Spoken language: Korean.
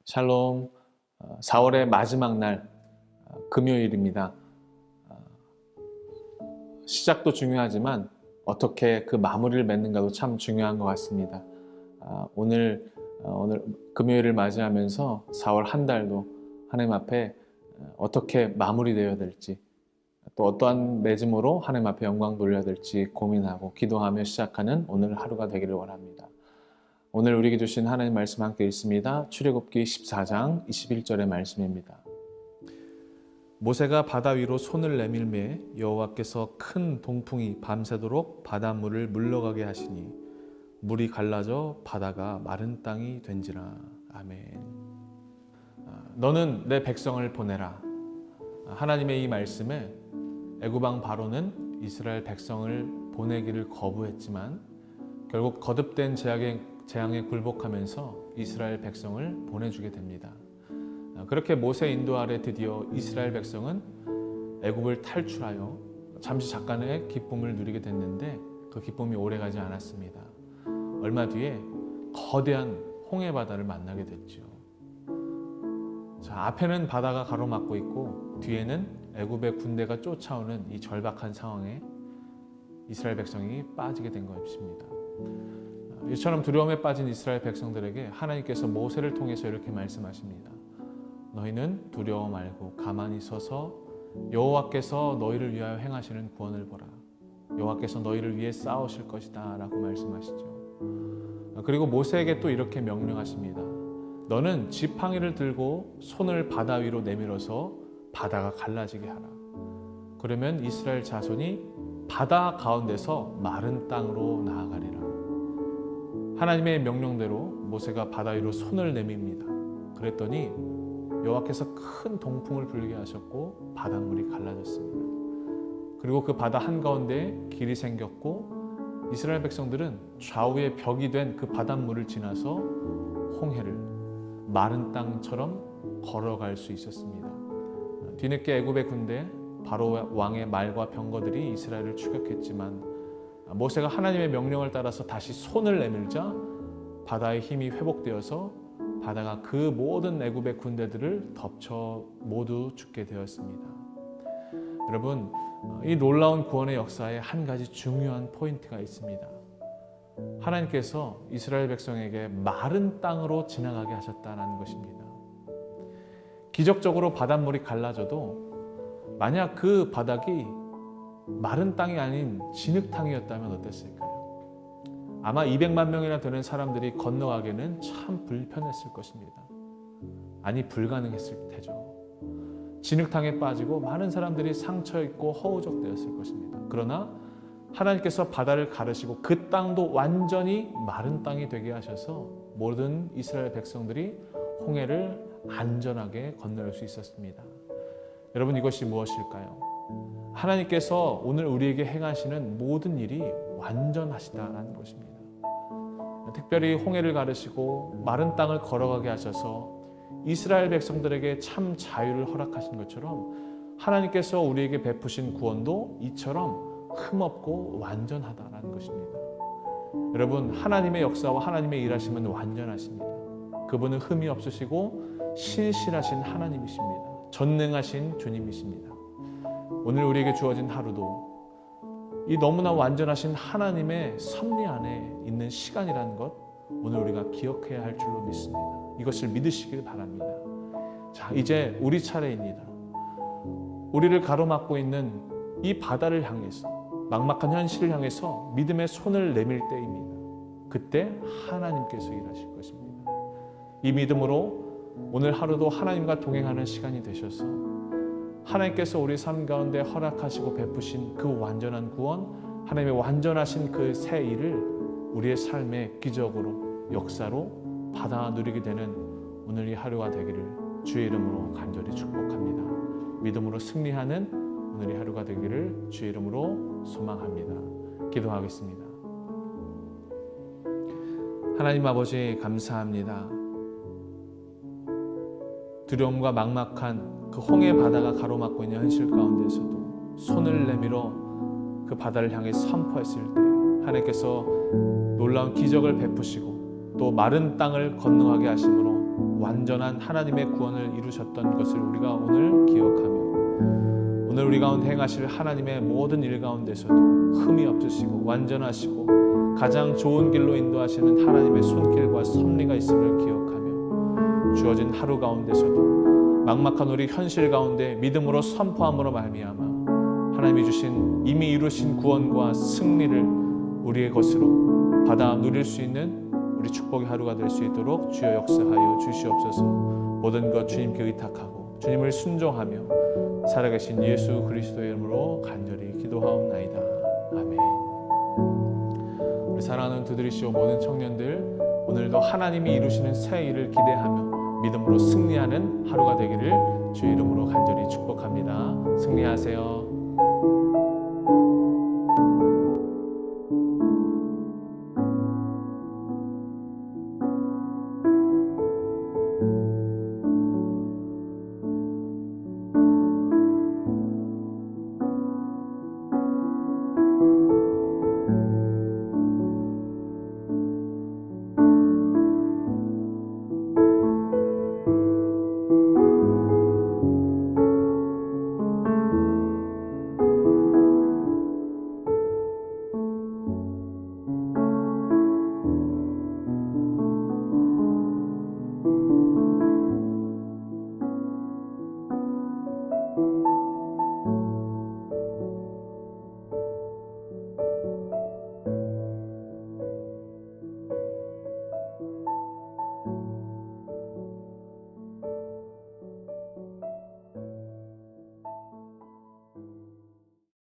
샬롬. 4월의 마지막 날 금요일입니다. 시작도 중요하지만 어떻게 그 마무리를 맺는가도 참 중요한 것 같습니다. 오늘 금요일을 맞이하면서 4월 한 달도 하나님 앞에 어떻게 마무리되어야 될지, 또 어떠한 맺음으로 하나님 앞에 영광 돌려야 될지 고민하고 기도하며 시작하는 오늘 하루가 되기를 원합니다. 오늘 우리에게 주신 하나님 말씀 함께 읽습니다. 출애굽기 14장 21절의 말씀입니다. 모세가 바다 위로 손을 내밀매 여호와께서 큰 동풍이 밤새도록 바닷물을 물러가게 하시니 물이 갈라져 바다가 마른 땅이 된지라. 아멘. 너는 내 백성을 보내라. 하나님의 이 말씀에 애굽왕 바로는 이스라엘 백성을 보내기를 거부했지만 결국 거듭된 재앙에 굴복하면서 이스라엘 백성을 보내주게 됩니다. 그렇게 모세 인도 아래 드디어 이스라엘 백성은 애굽을 탈출하여 잠깐의 기쁨을 누리게 됐는데 그 기쁨이 오래가지 않았습니다. 얼마 뒤에 거대한 홍해 바다를 만나게 됐죠. 앞에는 바다가 가로막고 있고 뒤에는 애굽의 군대가 쫓아오는 이 절박한 상황에 이스라엘 백성이 빠지게 된 것입니다. 이처럼 두려움에 빠진 이스라엘 백성들에게 하나님께서 모세를 통해서 이렇게 말씀하십니다. 너희는 두려워 말고 가만히 서서 여호와께서 너희를 위하여 행하시는 구원을 보라. 여호와께서 너희를 위해 싸우실 것이다 라고 말씀하시죠. 그리고 모세에게 또 이렇게 명령하십니다. 너는 지팡이를 들고 손을 바다 위로 내밀어서 바다가 갈라지게 하라. 그러면 이스라엘 자손이 바다 가운데서 마른 땅으로 나아가리라. 하나님의 명령대로 모세가 바다 위로 손을 내밉니다. 그랬더니 여호와께서 큰 동풍을 불게 하셨고 바닷물이 갈라졌습니다. 그리고 그 바다 한가운데 길이 생겼고 이스라엘 백성들은 좌우에 벽이 된 그 바닷물을 지나서 홍해를 마른 땅처럼 걸어갈 수 있었습니다. 뒤늦게 애굽의 군대 바로 왕의 말과 병거들이 이스라엘을 추격했지만 모세가 하나님의 명령을 따라서 다시 손을 내밀자 바다의 힘이 회복되어서 바다가 그 모든 애굽의 군대들을 덮쳐 모두 죽게 되었습니다. 여러분, 이 놀라운 구원의 역사에 한 가지 중요한 포인트가 있습니다. 하나님께서 이스라엘 백성에게 마른 땅으로 지나가게 하셨다는 것입니다. 기적적으로 바닷물이 갈라져도 만약 그 바닥이 마른 땅이 아닌 진흙탕이었다면 어땠을까요? 아마 200만 명이나 되는 사람들이 건너가기는 참 불편했을 것입니다. 아니, 불가능했을 테죠. 진흙탕에 빠지고 많은 사람들이 상처 입고 허우적되었을 것입니다. 그러나 하나님께서 바다를 가르시고 그 땅도 완전히 마른 땅이 되게 하셔서 모든 이스라엘 백성들이 홍해를 안전하게 건널 수 있었습니다. 여러분, 이것이 무엇일까요? 하나님께서 오늘 우리에게 행하시는 모든 일이 완전하시다는 것입니다. 특별히 홍해를 가르시고 마른 땅을 걸어가게 하셔서 이스라엘 백성들에게 참 자유를 허락하신 것처럼 하나님께서 우리에게 베푸신 구원도 이처럼 흠없고 완전하다는 것입니다. 여러분, 하나님의 역사와 하나님의 일하심은 완전하십니다. 그분은 흠이 없으시고 신실하신 하나님이십니다. 전능하신 주님이십니다. 오늘 우리에게 주어진 하루도 이 너무나 완전하신 하나님의 섭리 안에 있는 시간이라는 것 오늘 우리가 기억해야 할 줄로 믿습니다. 이것을 믿으시길 바랍니다. 자, 이제 우리 차례입니다. 우리를 가로막고 있는 이 바다를 향해서 막막한 현실을 향해서 믿음의 손을 내밀 때입니다. 그때 하나님께서 일하실 것입니다. 이 믿음으로 오늘 하루도 하나님과 동행하는 시간이 되셔서 하나님께서 우리 삶 가운데 허락하시고 베푸신 그 완전한 구원, 하나님의 완전하신 그 새 일을 우리의 삶의 기적으로, 역사로 받아 누리게 되는 오늘 이 하루가 되기를 주의 이름으로 간절히 축복합니다. 믿음으로 승리하는 오늘 이 하루가 되기를 주의 이름으로 소망합니다. 기도하겠습니다. 하나님 아버지, 감사합니다. 두려움과 막막한 그 홍해 바다가 가로막고 있는 현실 가운데서도 손을 내밀어 그 바다를 향해 선포했을 때 하나님께서 놀라운 기적을 베푸시고 또 마른 땅을 건너가게 하심으로 완전한 하나님의 구원을 이루셨던 것을 우리가 오늘 기억하며 오늘 우리 가운데 행하실 하나님의 모든 일 가운데서도 흠이 없으시고 완전하시고 가장 좋은 길로 인도하시는 하나님의 손길과 섭리가 있음을 기억하며 주어진 하루 가운데서도 막막한 우리 현실 가운데 믿음으로 선포함으로 말미암아 하나님이 주신 이미 이루신 구원과 승리를 우리의 것으로 받아 누릴 수 있는 우리 축복의 하루가 될 수 있도록 주여 역사하여 주시옵소서. 모든 것 주님께 의탁하고 주님을 순종하며 살아계신 예수 그리스도의 이름으로 간절히 기도하옵나이다. 아멘. 우리 사랑하는 두드리시오 모든 청년들, 오늘도 하나님이 이루시는 새 일을 기대하며 믿음으로 승리하는 하루가 되기를 주의 이름으로 간절히 축복합니다. 승리하세요.